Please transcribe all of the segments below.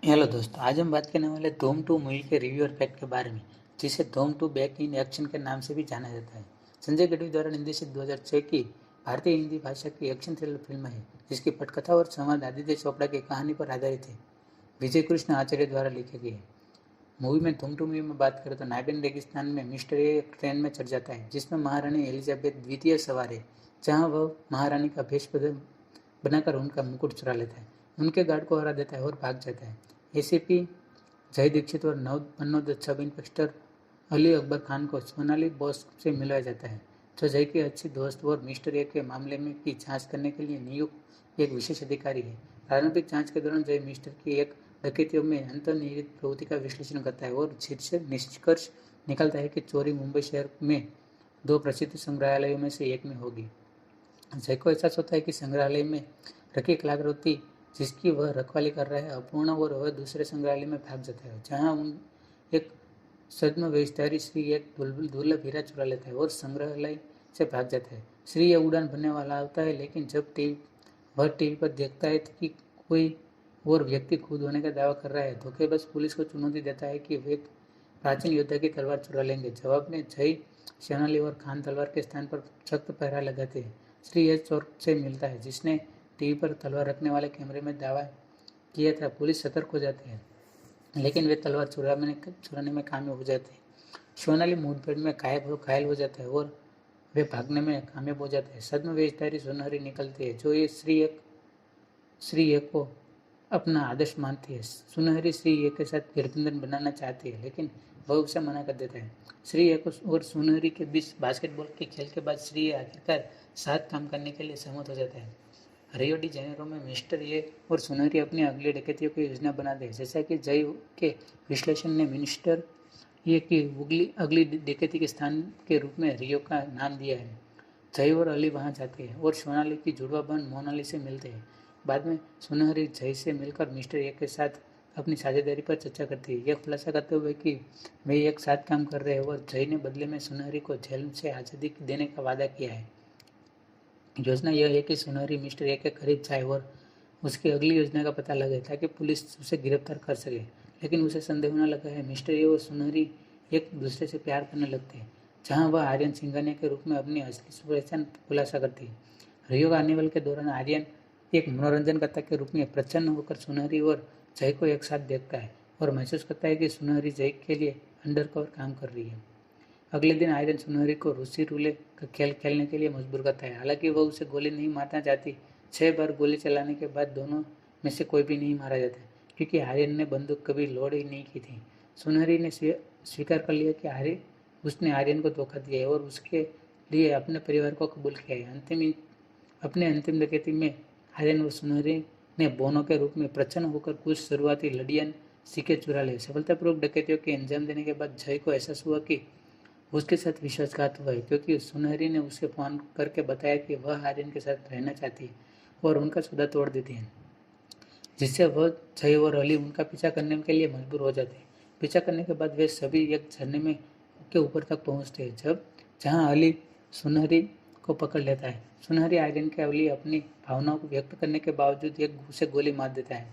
Hello दोस्तों, आज हम बात करने वाले धूम 2 मूवी के रिव्यू और फैक्ट के बारे में, जिसे धूम 2 बैक इन एक्शन के नाम से भी जाना जाता है। संजय गढ़वी द्वारा निर्देशित 2006 की भारतीय हिंदी भाषा की एक्शन थ्रिलर फिल्म है, जिसकी पटकथा और संवाद आदित्य चोपड़ा की कहानी पर आधारित है। विजय कृष्ण आचार्य द्वारा लिखी गई है। मूवी में धूम 2 मूवी में बात करें तो नागन रेगिस्तान में मिस्टर ए एक ट्रेन में चढ़ जाता है, जिसमें महारानी एलिजाबेथ द्वितीय सवार है, जहाँ वह महारानी का भेष बनाकर उनका मुकुट चुरा लेता है, उनके गार्ड को हरा देता है और भाग जाता है। एसीपी जय दीक्षित और नव मनोज सब इंस्पेक्टर अली अकबर खान को सोनाली बोस से मिलवाया जाता है, जो जय के अच्छे दोस्त और मिस्टर ए के मामले में की जांच करने के लिए नियुक्त एक विशेष अधिकारी है। प्रारंभिक जांच के दौरान जय मिस्टर की एक डकैतियों में अंतर्निहित प्रवृत्ति का विश्लेषण करता है और शीर्ष निष्कर्ष निकालता है कि चोरी मुंबई शहर में 2 प्रसिद्ध संग्रहालयों में से एक में होगी। जय को एहसास होता है कि संग्रहालय में रखी कलाकृति जिसकी वह रखवाली कर रहा है अपूर्ण, और वह दूसरे संग्रहालय में भाग जाता है, जहां उन एक सद्म वेशधारी श्री एक दुर्लभ हीरा चुरा लेता है और संग्रहालय से भाग जाता है। श्री यह उड़ान भरने वाला होता है, लेकिन जब वह टीवी पर देखता है कि कोई और व्यक्ति खुद होने का दावा कर रहा है, धोखेबाज पुलिस को चुनौती देता है कि वे एक प्राचीन योद्धा की तलवार चुरा लेंगे। जवाब में जय सोनाली और खान तलवार के स्थान पर सख्त पहरा लगाते हैं। श्री एच चोर से मिलता है, जिसने टीवी पर तलवार रखने वाले कैमरे में दावा किया था। पुलिस सतर्क हो जाती है, लेकिन वे तलवार चुराने में कामयाब हो जाते हैं। सोनाली मुठभेड़ में घायल हो जाता है और वे भागने में कामयाब हो जाते हैं। सद्म वेशधारी सुनहरी निकलती है, जो ये श्री एक को अपना आदर्श मानती है। सुनहरी श्री एक के साथ गठबंधन बनाना चाहती है, लेकिन वह उसे मना कर देता है। श्री एक और सुनहरी के बीच बास्केटबॉल के खेल के बाद श्री आखिरकार साथ काम करने के लिए सहमत हो जाता है। रियो डी जेनेरो में मिस्टर ए और सुनहरी अपनी अगली डकैतियों की योजना बनाते हैं। जैसा कि जय के विश्लेषण ने मिस्टर ए की अगली डकैती के स्थान के रूप में रियो का नाम दिया है। जय और अली वहां जाते हैं और सोनाली की जुड़वा बहन मोनाली से मिलते हैं। बाद में सुनहरी जय से मिलकर मिस्टर ए के साथ अपनी साझेदारी पर चर्चा करती है, यह खुलासा करते हुए कि वे एक साथ काम कर रहे हैं और जय ने बदले में सुनहरी को जेल से आज़ादी देने का वादा किया है। योजना यह है कि सुनहरी मिस्टर ए के करीब जाए और उसकी अगली योजना का पता लगे, ताकि पुलिस उसे गिरफ्तार कर सके। लेकिन उसे संदेह होने लगा है। मिस्टर ए और सुनहरी एक दूसरे से प्यार करने लगते हैं, जहां वह आर्यन सिंघानिया के रूप में अपनी असली पहचान खुलासा करती है। रियो कार्निवल के दौरान आर्यन एक मनोरंजनकर्ता के रूप में प्रसन्न होकर सुनहरी और जय को एक साथ देखता है और महसूस करता है कि सुनहरी जय के लिए अंडरकवर काम कर रही है। अगले दिन आयरन सुनहरी को रूसी रूले का खेल खेलने के लिए मजबूर करता है। हालांकि वह उसे गोली नहीं मारना चाहती। 6 बार गोली चलाने के बाद दोनों में से कोई भी नहीं मारा जाता, क्योंकि आर्यन ने बंदूक कभी लोड ही नहीं की थी। सुनहरी ने स्वीकार कर लिया कि उसने आर्यन को धोखा दिया है और उसके लिए अपने परिवार को कबूल किया है। अपने अंतिम डकैती में आर्यन और सुनहरी ने बोनों के रूप में प्रसन्न होकर कुछ शुरुआती लड़ियन सिक्के चुरा लिए। सफलतापूर्वक डकैतियों के अंजाम देने के बाद जय को एहसास हुआ कि उसके साथ विश्वासघात हुआ है, क्योंकि सुनहरी ने उसे फोन करके बताया कि वह आर्यन के साथ रहना चाहती है और उनका सौदा तोड़ देती है, जिससे वह जय और अली उनका पीछा करने के लिए मजबूर हो जाते हैं। पीछा करने के बाद वे सभी एक झरने में के ऊपर तक पहुंचते हैं, जहां अली सुनहरी को पकड़ लेता है। सुनहरी आर्यन के अली अपनी भावनाओं को व्यक्त करने के बावजूद एक उसे गोली मार देता है।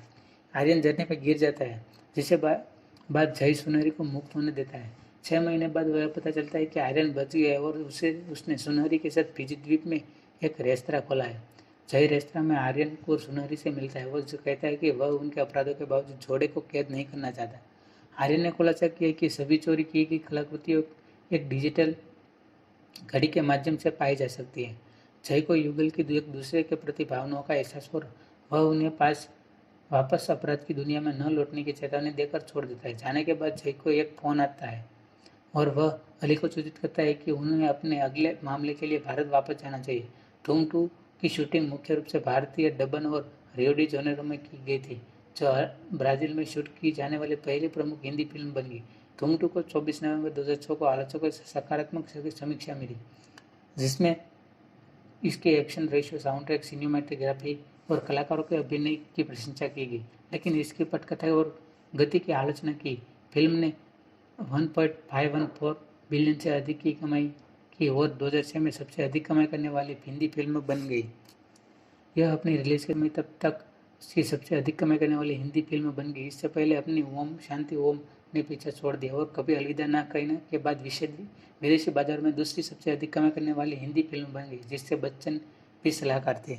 आर्यन झरने पर गिर जाता है, जिससे बाद जय सुनहरी को मुक्त होने देता है। 6 महीने बाद वह पता चलता है कि आर्यन बच गया है और उसने सुनहरी के साथ फिजी द्वीप में एक रेस्तरा खोला है। जय रेस्तरा में आर्यन को सुनहरी से मिलता है। वो जो कहता है कि वह उनके अपराधों के बावजूद जोड़े को कैद नहीं करना चाहता। आर्यन ने खुलासा किया कि सभी चोरी की गई कलाकृतियों एक डिजिटल घड़ी के माध्यम से पाई जा सकती है। जय को युगल की एक दूसरे के प्रति भावनाओं का एहसास और वह उन्हें वापस अपराध की दुनिया में न लौटने की चेतावनी देकर छोड़ देता है। जाने के बाद जय को एक फोन आता है और वह अली को सूचित करता है कि उन्हें अपने अगले मामले के लिए भारत वापस जाना चाहिए। धूम 2 की शूटिंग मुख्य रूप से भारतीय डबन और रियो डी जेनेरो में की गई थी, जो ब्राजील में शूट की जाने वाली पहली प्रमुख हिंदी फिल्म बन गई। धूम 2 को 24 नवंबर 2006 को आलोचकों से सकारात्मक समीक्षा मिली, जिसमें इसके action ratio, sound track, cinematography और कलाकारों के अभिनय की प्रशंसा की गई, लेकिन इसकी पटकथा और गति की आलोचना की। फिल्म ने 1.514 बिलियन से अधिक की कमाई की और 2006 में सबसे अधिक कमाई करने वाली हिंदी फिल्म बन गई। यह अपनी रिलीज के में तब तक उसकी सबसे अधिक कमाई करने वाली हिंदी फिल्म बन गई। इससे पहले अपनी ओम शांति ओम ने पीछा छोड़ दिया और कभी अलविदा ना कहने के बाद विदेशी बाजार में दूसरी सबसे अधिक कमाई करने वाली हिंदी फिल्म बन गई, जिससे बच्चन भी सलाहकार थे।